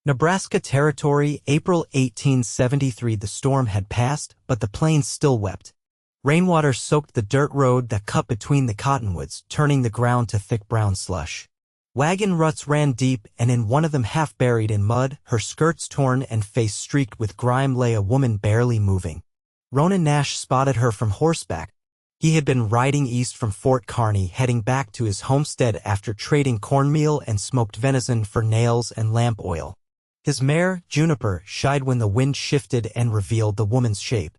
Nebraska Territory, April 1873. The storm had passed, but the plains still wept. Rainwater soaked the dirt road that cut between the cottonwoods, turning the ground to thick brown slush. Wagon ruts ran deep, and in one of them, half buried in mud, her skirts torn and face streaked with grime, lay a woman barely moving. Ronan Nash spotted her from horseback. He had been riding east from Fort Kearny, heading back to his homestead after trading cornmeal and smoked venison for nails and lamp oil. His mare, Juniper, shied when the wind shifted and revealed the woman's shape.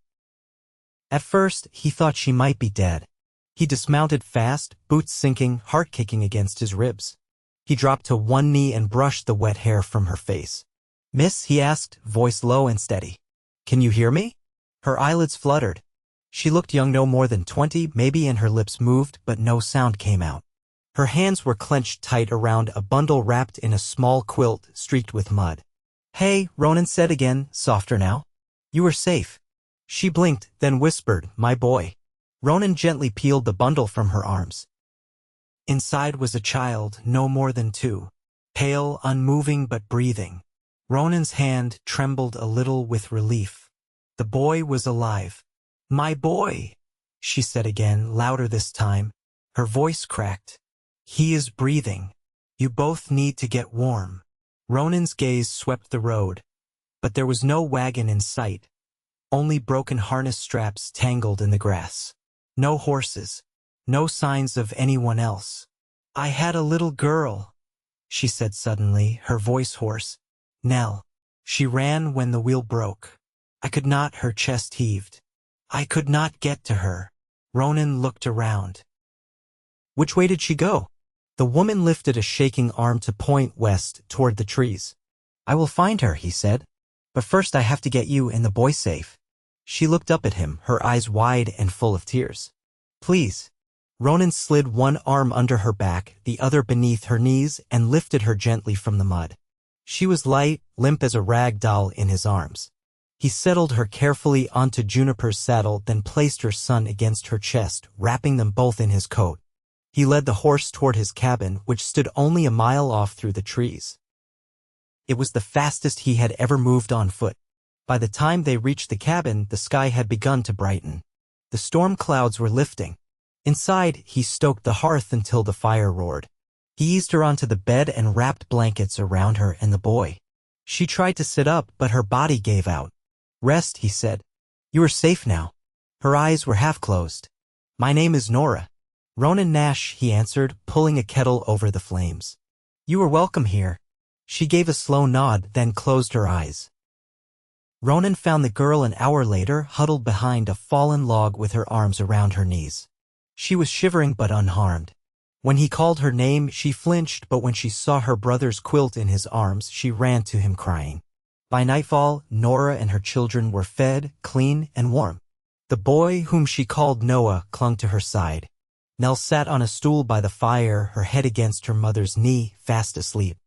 At first, he thought she might be dead. He dismounted fast, boots sinking, heart kicking against his ribs. He dropped to one knee and brushed the wet hair from her face. "Miss," he asked, voice low and steady. "Can you hear me?" Her eyelids fluttered. She looked young, no more than 20, maybe, and her lips moved, but no sound came out. Her hands were clenched tight around a bundle wrapped in a small quilt streaked with mud. "Hey," Ronan said again, softer now. "You were safe." She blinked, then whispered, "My boy." Ronan gently peeled the bundle from her arms. Inside was a child, no more than 2. Pale, unmoving but breathing. Ronan's hand trembled a little with relief. The boy was alive. "My boy," she said again, louder this time. Her voice cracked. "He is breathing. You both need to get warm." Ronan's gaze swept the road, but there was no wagon in sight. Only broken harness straps tangled in the grass. No horses. No signs of anyone else. "I had a little girl," she said suddenly, her voice hoarse. "Nell. She ran when the wheel broke. I could not," her chest heaved. "I could not get to her." Ronan looked around. "Which way did she go?" The woman lifted a shaking arm to point west toward the trees. "I will find her," he said. "But first I have to get you and the boy safe." She looked up at him, her eyes wide and full of tears. "Please." Ronan slid one arm under her back, the other beneath her knees, and lifted her gently from the mud. She was light, limp as a rag doll in his arms. He settled her carefully onto Juniper's saddle, then placed her son against her chest, wrapping them both in his coat. He led the horse toward his cabin, which stood only a mile off through the trees. It was the fastest he had ever moved on foot. By the time they reached the cabin, the sky had begun to brighten. The storm clouds were lifting. Inside, he stoked the hearth until the fire roared. He eased her onto the bed and wrapped blankets around her and the boy. She tried to sit up, but her body gave out. "Rest," he said. "You are safe now." Her eyes were half closed. "My name is Norah." "Ronan Nash," he answered, pulling a kettle over the flames. "You are welcome here." She gave a slow nod, then closed her eyes. Ronan found the girl an hour later, huddled behind a fallen log with her arms around her knees. She was shivering but unharmed. When he called her name, she flinched, but when she saw her brother's quilt in his arms, she ran to him crying. By nightfall, Norah and her children were fed, clean, and warm. The boy, whom she called Noah, clung to her side. Nell sat on a stool by the fire, her head against her mother's knee, fast asleep.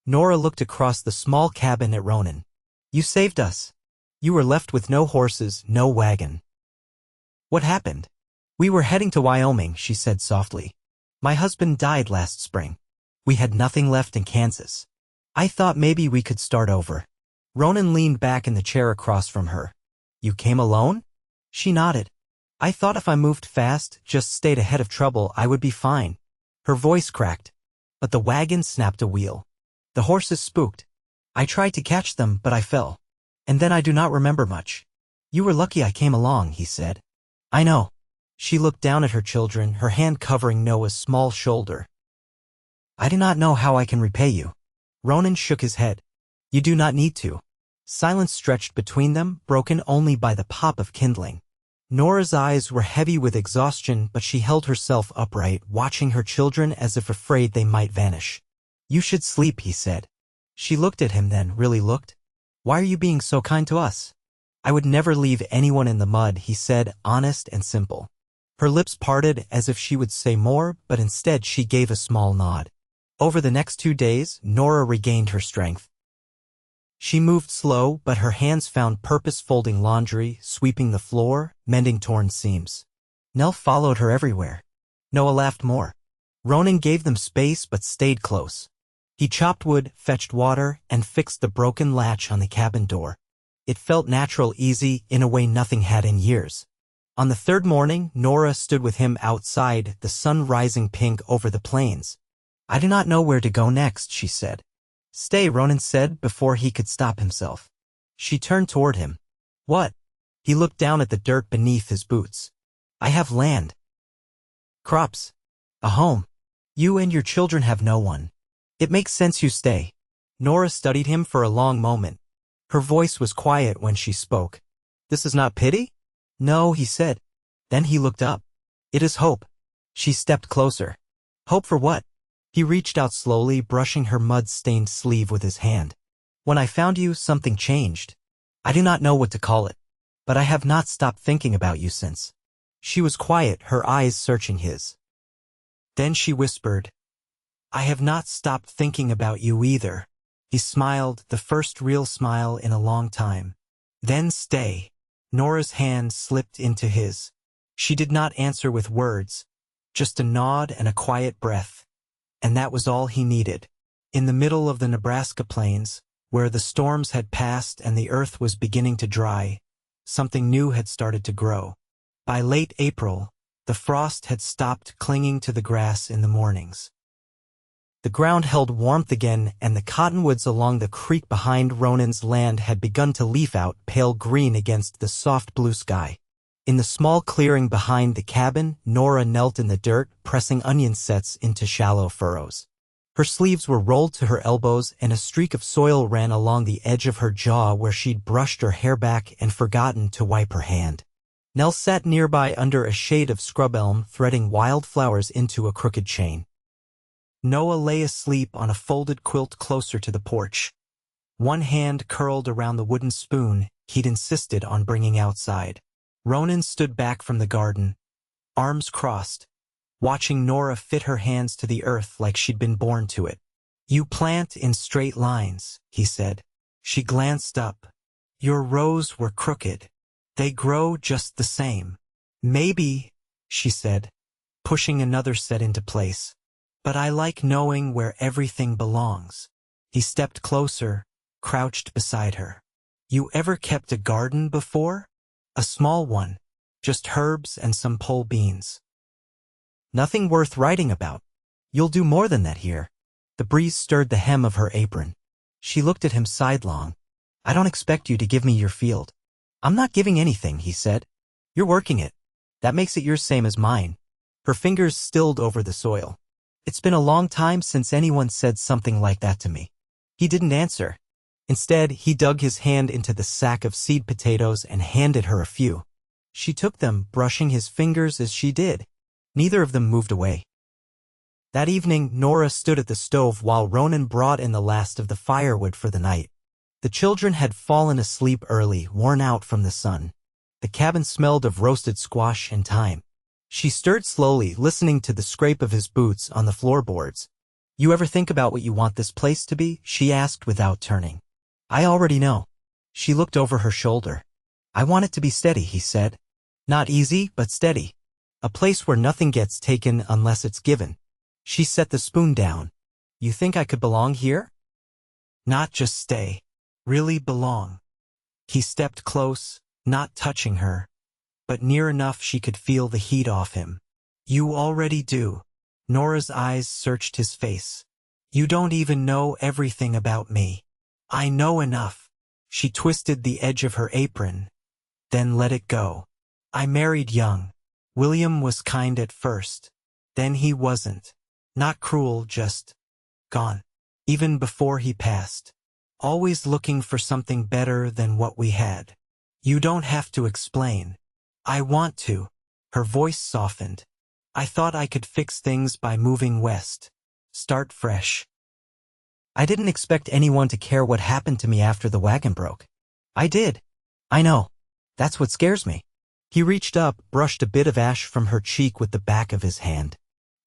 Norah looked across the small cabin at Ronan. "You saved us. You were left with no horses, no wagon." "What happened?" "We were heading to Wyoming," she said softly. "My husband died last spring. We had nothing left in Kansas. I thought maybe we could start over." Ronan leaned back in the chair across from her. "You came alone?" She nodded. "I thought if I moved fast, just stayed ahead of trouble, I would be fine." Her voice cracked. But the wagon snapped a wheel. The horses spooked. "I tried to catch them, but I fell. And then I do not remember much." "You were lucky I came along," he said. "I know." She looked down at her children, her hand covering Noah's small shoulder. "I do not know how I can repay you." Ronan shook his head. "You do not need to." Silence stretched between them, broken only by the pop of kindling. Norah's eyes were heavy with exhaustion, but she held herself upright, watching her children as if afraid they might vanish. "You should sleep," he said. She looked at him then, really looked. "Why are you being so kind to us?" "I would never leave anyone in the mud," he said, honest and simple. Her lips parted as if she would say more, but instead she gave a small nod. Over the next 2 days, Norah regained her strength. She moved slow, but her hands found purpose folding laundry, sweeping the floor, mending torn seams. Nell followed her everywhere. Noah laughed more. Ronan gave them space but stayed close. He chopped wood, fetched water, and fixed the broken latch on the cabin door. It felt natural, easy, in a way nothing had in years. On the third morning, Norah stood with him outside, the sun rising pink over the plains. "I do not know where to go next," she said. "Stay," Ronan said before he could stop himself. She turned toward him. "What?" He looked down at the dirt beneath his boots. "I have land. Crops. A home. You and your children have no one. It makes sense you stay." Norah studied him for a long moment. Her voice was quiet when she spoke. "This is not pity?" "No," he said. Then he looked up. "It is hope." She stepped closer. "Hope for what?" He reached out slowly, brushing her mud-stained sleeve with his hand. "When I found you, something changed. I do not know what to call it, but I have not stopped thinking about you since." She was quiet, her eyes searching his. Then she whispered, "I have not stopped thinking about you either." He smiled, the first real smile in a long time. "Then stay." Norah's hand slipped into his. She did not answer with words, just a nod and a quiet breath. And that was all he needed. In the middle of the Nebraska plains, where the storms had passed and the earth was beginning to dry, something new had started to grow. By late April, the frost had stopped clinging to the grass in the mornings. The ground held warmth again, and the cottonwoods along the creek behind Ronan's land had begun to leaf out pale green against the soft blue sky. In the small clearing behind the cabin, Norah knelt in the dirt, pressing onion sets into shallow furrows. Her sleeves were rolled to her elbows, and a streak of soil ran along the edge of her jaw where she'd brushed her hair back and forgotten to wipe her hand. Nell sat nearby under a shade of scrub elm, threading wildflowers into a crooked chain. Noah lay asleep on a folded quilt closer to the porch. One hand curled around the wooden spoon he'd insisted on bringing outside. Ronan stood back from the garden, arms crossed, watching Norah fit her hands to the earth like she'd been born to it. "You plant in straight lines," he said. She glanced up. "Your rows were crooked. They grow just the same." "Maybe," she said, pushing another set into place. "But I like knowing where everything belongs." He stepped closer, crouched beside her. "You ever kept a garden before?" "A small one. Just herbs and some pole beans." "Nothing worth writing about. You'll do more than that here." The breeze stirred the hem of her apron. She looked at him sidelong. "I don't expect you to give me your field." "I'm not giving anything," he said. "You're working it. That makes it yours same as mine." Her fingers stilled over the soil. "It's been a long time since anyone said something like that to me." He didn't answer. Instead, he dug his hand into the sack of seed potatoes and handed her a few. She took them, brushing his fingers as she did. Neither of them moved away. That evening, Norah stood at the stove while Ronan brought in the last of the firewood for the night. The children had fallen asleep early, worn out from the sun. The cabin smelled of roasted squash and thyme. She stirred slowly, listening to the scrape of his boots on the floorboards. "You ever think about what you want this place to be?" she asked without turning. "I already know." She looked over her shoulder. "I want it to be steady," he said. "Not easy, but steady. A place where nothing gets taken unless it's given." She set the spoon down. "You think I could belong here?" "Not just stay. Really belong." He stepped close, not touching her, but near enough she could feel the heat off him. "You already do." Norah's eyes searched his face. "You don't even know everything about me." "I know enough." She twisted the edge of her apron, then let it go. "I married young. William was kind at first. Then he wasn't. Not cruel, just gone. Even before he passed. Always looking for something better than what we had. You don't have to explain." "I want to." Her voice softened. "I thought I could fix things by moving west. Start fresh. I didn't expect anyone to care what happened to me after the wagon broke. I did. I know. That's what scares me." He reached up, brushed a bit of ash from her cheek with the back of his hand.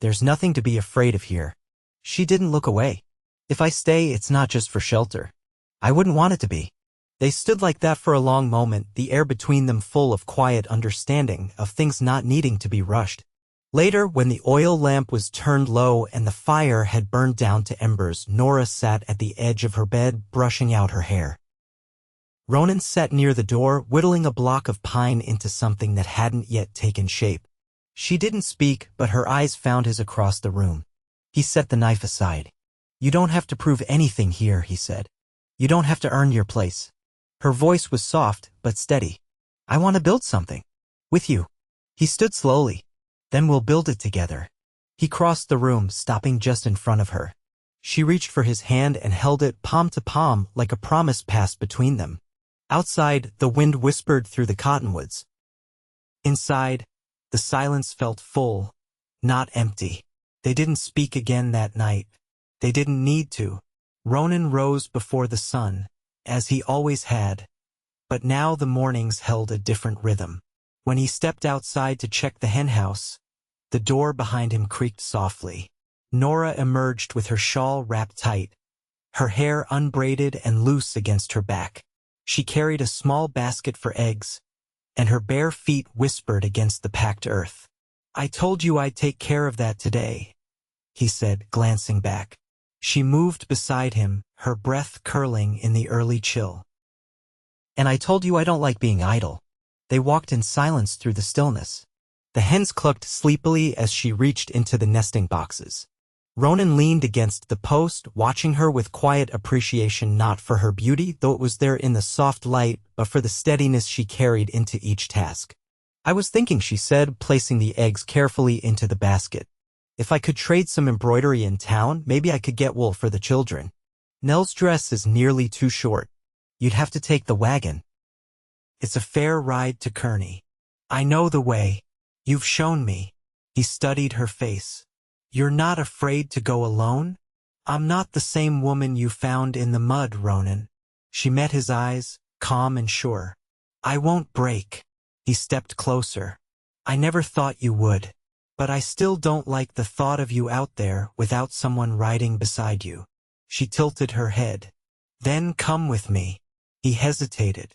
"There's nothing to be afraid of here." She didn't look away. "If I stay, it's not just for shelter. I wouldn't want it to be." They stood like that for a long moment, the air between them full of quiet understanding, of things not needing to be rushed. Later, when the oil lamp was turned low and the fire had burned down to embers, Norah sat at the edge of her bed, brushing out her hair. Ronan sat near the door, whittling a block of pine into something that hadn't yet taken shape. She didn't speak, but her eyes found his across the room. He set the knife aside. "You don't have to prove anything here," he said. "You don't have to earn your place." Her voice was soft, but steady. "I want to build something. With you." He stood slowly. "Then we'll build it together." He crossed the room, stopping just in front of her. She reached for his hand and held it palm to palm like a promise passed between them. Outside, the wind whispered through the cottonwoods. Inside, the silence felt full, not empty. They didn't speak again that night. They didn't need to. Ronan rose before the sun, as he always had. But now the mornings held a different rhythm. When he stepped outside to check the henhouse, the door behind him creaked softly. Norah emerged with her shawl wrapped tight, her hair unbraided and loose against her back. She carried a small basket for eggs, and her bare feet whispered against the packed earth. "I told you I'd take care of that today," he said, glancing back. She moved beside him, her breath curling in the early chill. "And I told you I don't like being idle." They walked in silence through the stillness. The hens clucked sleepily as she reached into the nesting boxes. Ronan leaned against the post, watching her with quiet appreciation, not for her beauty, though it was there in the soft light, but for the steadiness she carried into each task. "I was thinking," she said, placing the eggs carefully into the basket. "If I could trade some embroidery in town, maybe I could get wool for the children. Nell's dress is nearly too short. You'd have to take the wagon. It's a fair ride to Kearney. I know the way. You've shown me." He studied her face. "You're not afraid to go alone? I'm not the same woman you found in the mud, Ronan." She met his eyes, calm and sure. "I won't break." He stepped closer. "I never thought you would. But I still don't like the thought of you out there without someone riding beside you." She tilted her head. "Then come with me." He hesitated.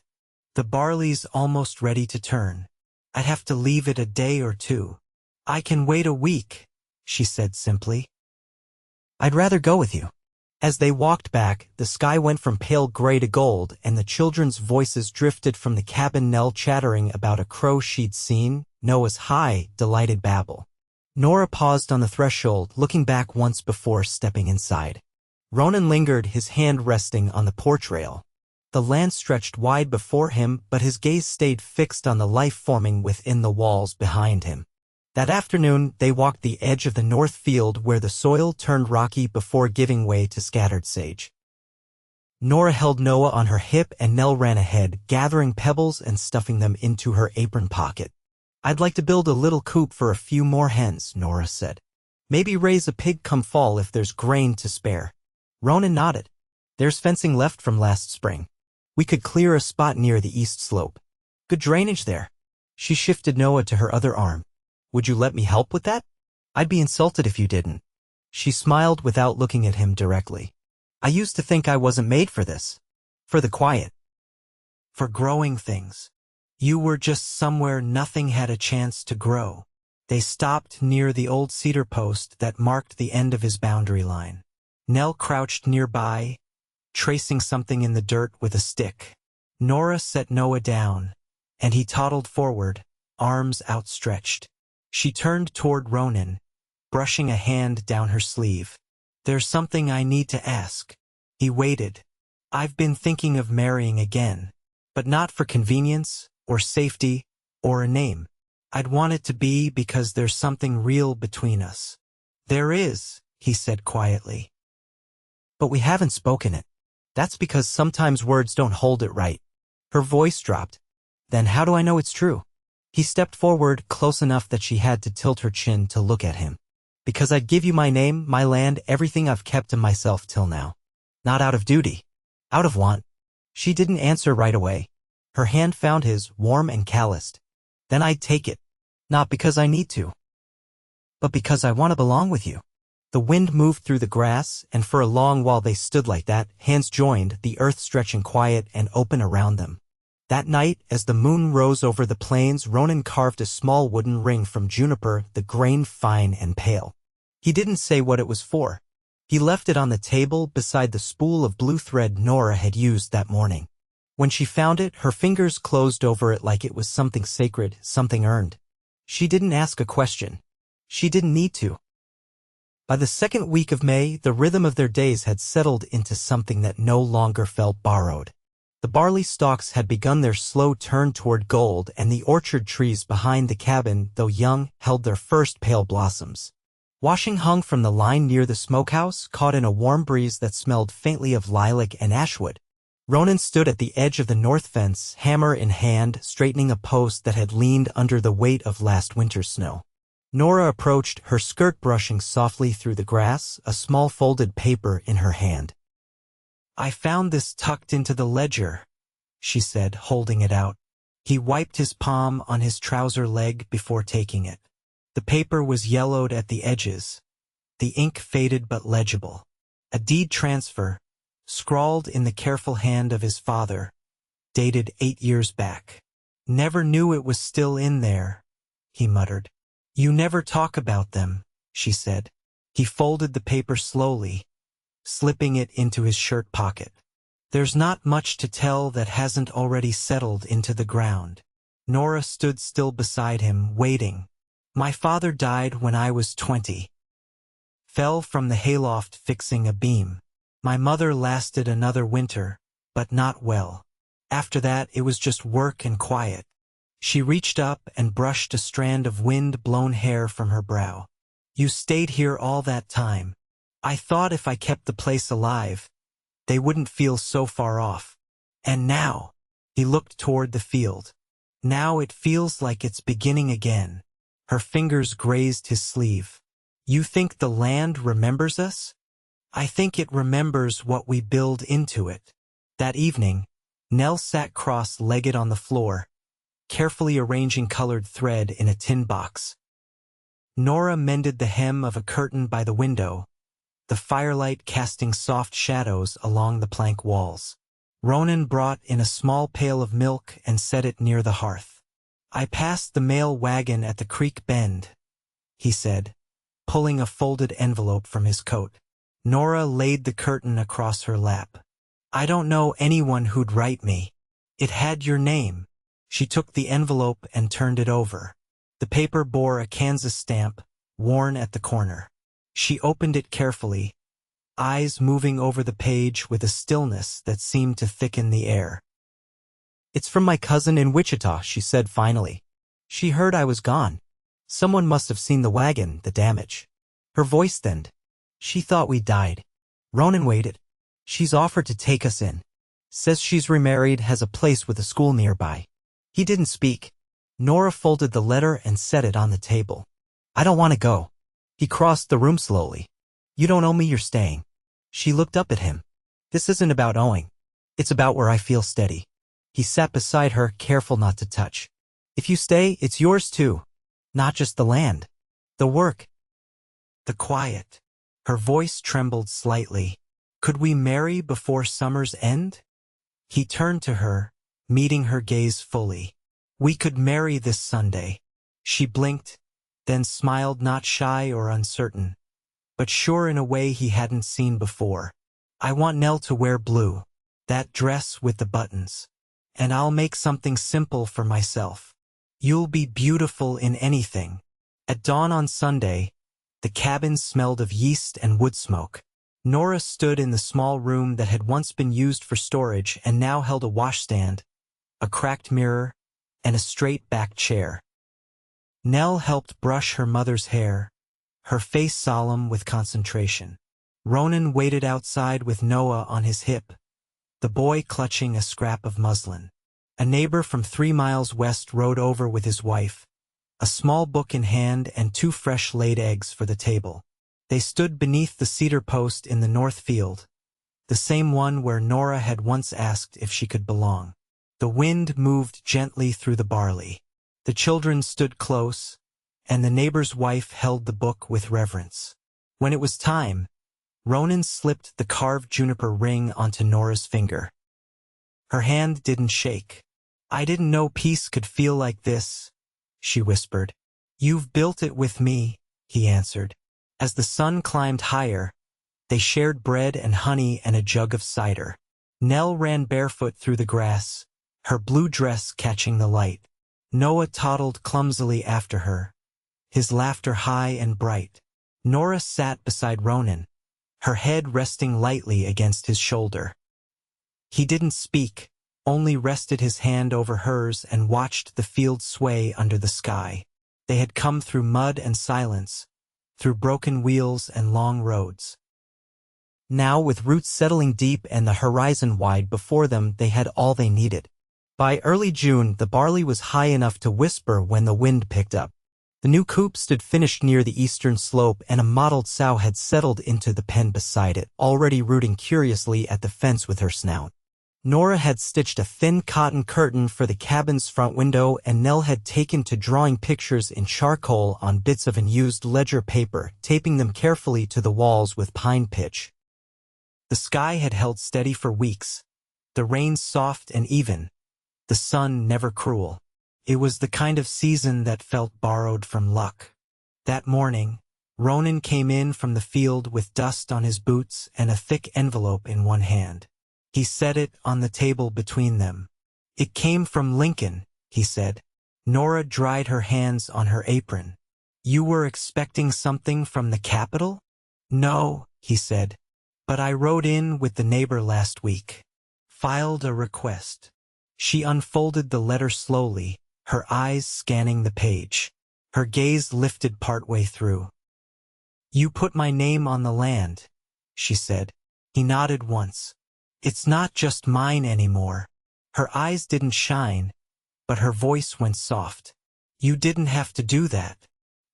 "The barley's almost ready to turn. I'd have to leave it a day or two." "I can wait a week," she said simply. "I'd rather go with you." As they walked back, the sky went from pale gray to gold, and the children's voices drifted from the cabin, Nell chattering about a crow she'd seen, Noah's high, delighted babble. Norah paused on the threshold, looking back once before stepping inside. Ronan lingered, his hand resting on the porch rail. The land stretched wide before him, but his gaze stayed fixed on the life forming within the walls behind him. That afternoon, they walked the edge of the north field where the soil turned rocky before giving way to scattered sage. Norah held Noah on her hip and Nell ran ahead, gathering pebbles and stuffing them into her apron pocket. "I'd like to build a little coop for a few more hens," Norah said. "Maybe raise a pig come fall if there's grain to spare." Ronan nodded. "There's fencing left from last spring. We could clear a spot near the east slope. Good drainage there." She shifted Noah to her other arm. "Would you let me help with that?" "I'd be insulted if you didn't." She smiled without looking at him directly. "I used to think I wasn't made for this. For the quiet. For growing things. You were just somewhere nothing had a chance to grow." They stopped near the old cedar post that marked the end of his boundary line. Nell crouched nearby, tracing something in the dirt with a stick. Norah set Noah down, and he toddled forward, arms outstretched. She turned toward Ronan, brushing a hand down her sleeve. "There's something I need to ask." He waited. "I've been thinking of marrying again, but not for convenience, or safety, or a name. I'd want it to be because there's something real between us." "There is," he said quietly. "But we haven't spoken it. That's because sometimes words don't hold it right." Her voice dropped. "Then how do I know it's true?" He stepped forward, close enough that she had to tilt her chin to look at him. "Because I'd give you my name, my land, everything I've kept to myself till now. Not out of duty. Out of want." She didn't answer right away. Her hand found his, warm and calloused. "Then I'd take it. Not because I need to, but because I want to belong with you." The wind moved through the grass, and for a long while they stood like that, hands joined, the earth stretching quiet and open around them. That night, as the moon rose over the plains, Ronan carved a small wooden ring from juniper, the grain fine and pale. He didn't say what it was for. He left it on the table beside the spool of blue thread Norah had used that morning. When she found it, her fingers closed over it like it was something sacred, something earned. She didn't ask a question. She didn't need to. By the second week of May, the rhythm of their days had settled into something that no longer felt borrowed. The barley stalks had begun their slow turn toward gold, and the orchard trees behind the cabin, though young, held their first pale blossoms. Washing hung from the line near the smokehouse, caught in a warm breeze that smelled faintly of lilac and ashwood. Ronan stood at the edge of the north fence, hammer in hand, straightening a post that had leaned under the weight of last winter's snow. Norah approached, her skirt brushing softly through the grass, a small folded paper in her hand. "I found this tucked into the ledger," she said, holding it out. He wiped his palm on his trouser leg before taking it. The paper was yellowed at the edges, the ink faded but legible. A deed transfer, scrawled in the careful hand of his father, dated 8 years back. "Never knew it was still in there," he muttered. "You never talk about them," she said. He folded the paper slowly, slipping it into his shirt pocket. "There's not much to tell that hasn't already settled into the ground." Norah stood still beside him, waiting. "My father died when I was 20. Fell from the hayloft fixing a beam. My mother lasted another winter, but not well. After that, it was just work and quiet." She reached up and brushed a strand of wind-blown hair from her brow. "You stayed here all that time. I thought if I kept the place alive, they wouldn't feel so far off. And now," he looked toward the field, "now it feels like it's beginning again." Her fingers grazed his sleeve. "You think the land remembers us? I think it remembers what we build into it." That evening, Nell sat cross-legged on the floor, carefully arranging colored thread in a tin box. Norah mended the hem of a curtain by the window, the firelight casting soft shadows along the plank walls. Ronan brought in a small pail of milk and set it near the hearth. "I passed the mail wagon at the creek bend," he said, pulling a folded envelope from his coat. Norah laid the curtain across her lap. "I don't know anyone who'd write me. It had your name." She took the envelope and turned it over. The paper bore a Kansas stamp, worn at the corner. She opened it carefully, eyes moving over the page with a stillness that seemed to thicken the air. "It's from my cousin in Wichita," she said finally. "She heard I was gone. Someone must have seen the wagon, the damage." Her voice thinned. "She thought we died." Ronan waited. "She's offered to take us in. Says she's remarried, has a place with a school nearby." He didn't speak. Norah folded the letter and set it on the table. "I don't want to go." He crossed the room slowly. "You don't owe me, you're staying." She looked up at him. "This isn't about owing. It's about where I feel steady." He sat beside her, careful not to touch. "If you stay, it's yours too. Not just the land. The work. The quiet." Her voice trembled slightly. "Could we marry before summer's end?" He turned to her, meeting her gaze fully. "We could marry this Sunday." She blinked, then smiled, not shy or uncertain, but sure in a way he hadn't seen before. "I want Nell to wear blue, that dress with the buttons. And I'll make something simple for myself. You'll be beautiful in anything." At dawn on Sunday, the cabin smelled of yeast and wood smoke. Norah stood in the small room that had once been used for storage and now held a washstand, a cracked mirror, and a straight-backed chair. Nell helped brush her mother's hair, her face solemn with concentration. Ronan waited outside with Noah on his hip, the boy clutching a scrap of muslin. A neighbor from 3 miles west rode over with his wife, a small book in hand and 2 fresh-laid eggs for the table. They stood beneath the cedar post in the north field, the same one where Norah had once asked if she could belong. The wind moved gently through the barley. The children stood close, and the neighbor's wife held the book with reverence. When it was time, Ronan slipped the carved juniper ring onto Norah's finger. Her hand didn't shake. I didn't know peace could feel like this, she whispered. You've built it with me, he answered. As the sun climbed higher, they shared bread and honey and a jug of cider. Nell ran barefoot through the grass, her blue dress catching the light. Noah toddled clumsily after her, his laughter high and bright. Norah sat beside Ronan, her head resting lightly against his shoulder. He didn't speak, only rested his hand over hers and watched the field sway under the sky. They had come through mud and silence, through broken wheels and long roads. Now, with roots settling deep and the horizon wide before them, they had all they needed. By early June, the barley was high enough to whisper when the wind picked up. The new coop stood finished near the eastern slope, and a mottled sow had settled into the pen beside it, already rooting curiously at the fence with her snout. Norah had stitched a thin cotton curtain for the cabin's front window, and Nell had taken to drawing pictures in charcoal on bits of unused ledger paper, taping them carefully to the walls with pine pitch. The sky had held steady for weeks, the rain soft and even, the sun never cruel. It was the kind of season that felt borrowed from luck. That morning, Ronan came in from the field with dust on his boots and a thick envelope in one hand. He set it on the table between them. It came from Lincoln, he said. Norah dried her hands on her apron. You were expecting something from the capital? No, he said. But I rode in with the neighbor last week. Filed a request. She unfolded the letter slowly, her eyes scanning the page. Her gaze lifted partway through. You put my name on the land, she said. He nodded once. It's not just mine anymore. Her eyes didn't shine, but her voice went soft. You didn't have to do that.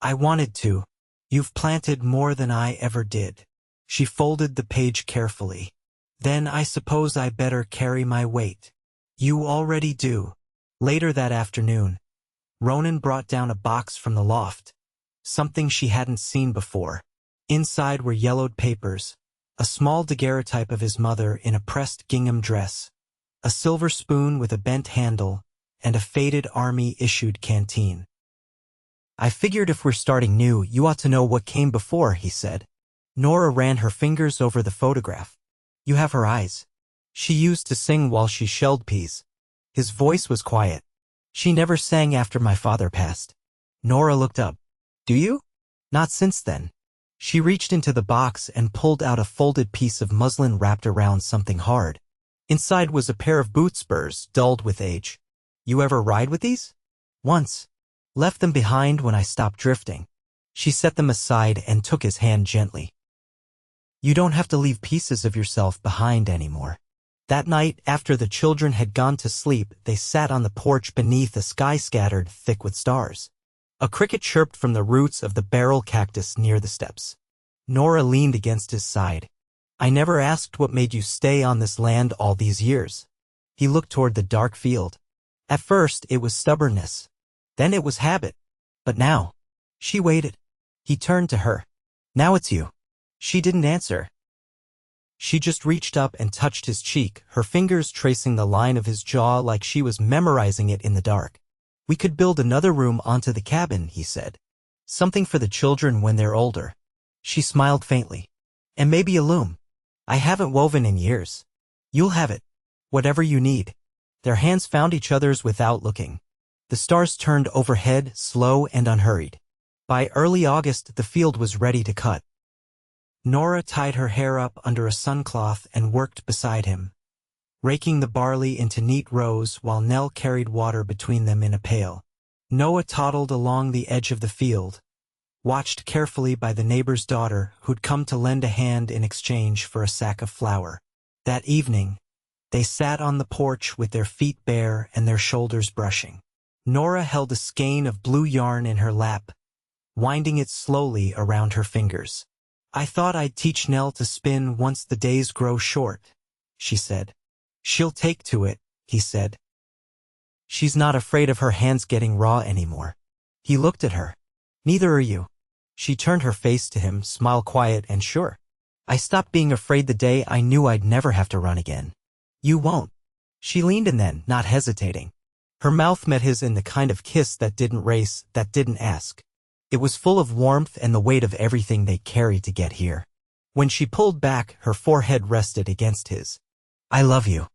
I wanted to. You've planted more than I ever did. She folded the page carefully. Then I suppose I better carry my weight. You already do. Later that afternoon, Ronan brought down a box from the loft, something she hadn't seen before. Inside were yellowed papers, a small daguerreotype of his mother in a pressed gingham dress, a silver spoon with a bent handle, and a faded army-issued canteen. I figured if we're starting new, you ought to know what came before, he said. Norah ran her fingers over the photograph. You have her eyes. She used to sing while she shelled peas. His voice was quiet. She never sang after my father passed. Norah looked up. Do you? Not since then. She reached into the box and pulled out a folded piece of muslin wrapped around something hard. Inside was a pair of boot spurs, dulled with age. You ever ride with these? Once. Left them behind when I stopped drifting. She set them aside and took his hand gently. You don't have to leave pieces of yourself behind anymore. That night, after the children had gone to sleep, they sat on the porch beneath a sky scattered thick with stars. A cricket chirped from the roots of the barrel cactus near the steps. Norah leaned against his side. I never asked what made you stay on this land all these years. He looked toward the dark field. At first, it was stubbornness. Then it was habit. But now, she waited. He turned to her. Now it's you. She didn't answer. She just reached up and touched his cheek, her fingers tracing the line of his jaw like she was memorizing it in the dark. We could build another room onto the cabin, he said. Something for the children when they're older. She smiled faintly. And maybe a loom. I haven't woven in years. You'll have it. Whatever you need. Their hands found each other's without looking. The stars turned overhead, slow and unhurried. By early August, the field was ready to cut. Norah tied her hair up under a suncloth and worked beside him, raking the barley into neat rows while Nell carried water between them in a pail. Noah toddled along the edge of the field, watched carefully by the neighbor's daughter who'd come to lend a hand in exchange for a sack of flour. That evening, they sat on the porch with their feet bare and their shoulders brushing. Norah held a skein of blue yarn in her lap, winding it slowly around her fingers. I thought I'd teach Nell to spin once the days grow short, she said. She'll take to it, he said. She's not afraid of her hands getting raw anymore. He looked at her. Neither are you. She turned her face to him, smile quiet and sure. I stopped being afraid the day I knew I'd never have to run again. You won't. She leaned in then, not hesitating. Her mouth met his in the kind of kiss that didn't race, that didn't ask. It was full of warmth and the weight of everything they carried to get here. When she pulled back, her forehead rested against his. I love you.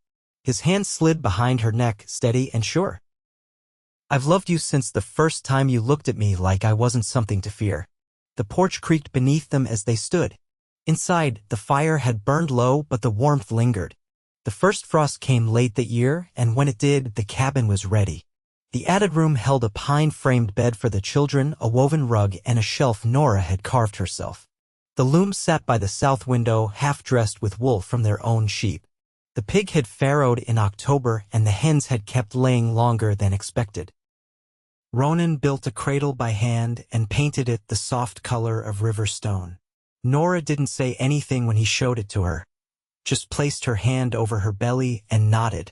His hand slid behind her neck, steady and sure. I've loved you since the first time you looked at me like I wasn't something to fear. The porch creaked beneath them as they stood. Inside, the fire had burned low, but the warmth lingered. The first frost came late that year, and when it did, the cabin was ready. The added room held a pine-framed bed for the children, a woven rug, and a shelf Norah had carved herself. The loom sat by the south window, half-dressed with wool from their own sheep. The pig had farrowed in October, and the hens had kept laying longer than expected. Ronan built a cradle by hand and painted it the soft color of river stone. Norah didn't say anything when he showed it to her, just placed her hand over her belly and nodded,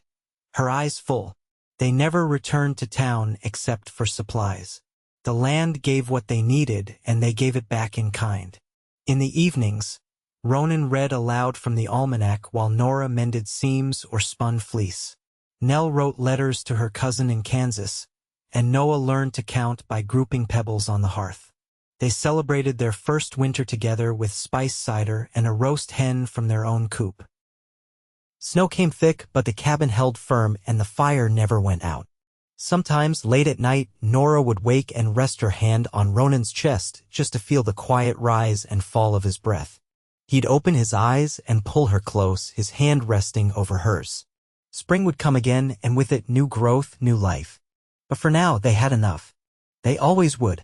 her eyes full. They never returned to town except for supplies. The land gave what they needed, and they gave it back in kind. In the evenings, Ronan read aloud from the almanac while Norah mended seams or spun fleece. Nell wrote letters to her cousin in Kansas, and Noah learned to count by grouping pebbles on the hearth. They celebrated their first winter together with spiced cider and a roast hen from their own coop. Snow came thick, but the cabin held firm and the fire never went out. Sometimes, late at night, Norah would wake and rest her hand on Ronan's chest just to feel the quiet rise and fall of his breath. He'd open his eyes and pull her close, his hand resting over hers. Spring would come again, and with it new growth, new life. But for now, they had enough. They always would.